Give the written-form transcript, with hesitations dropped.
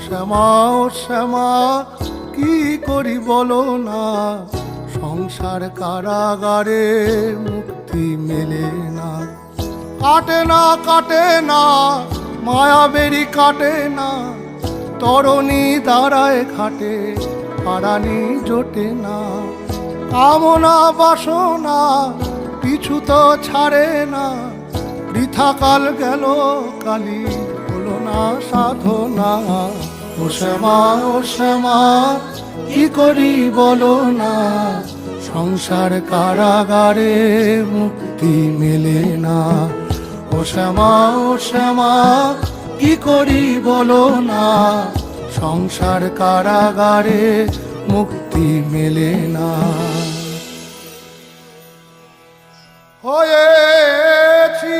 শ্যামা ও শ্যামা কি করি বলো না, সংসার কারাগারে মুক্তি মেলে না। কাটে না কাটে না মায়াবেরি কাটে না, তরণী দাঁড়ায় ঘাটে পারানি জোটে না। কামনা বাসনা পিছু তো ছাড়ে না, বৃথা কাল গেল কালি হলো না সাধনা। ও শ্যামা ও শ্যামা কি করি বলো না, সংসার কারাগারে মুক্তি মেলে না। ও শ্যামা ও শ্যামা কি করি বলো না, সংসার কারাগারে মুক্তি মেলে না। হয়েছি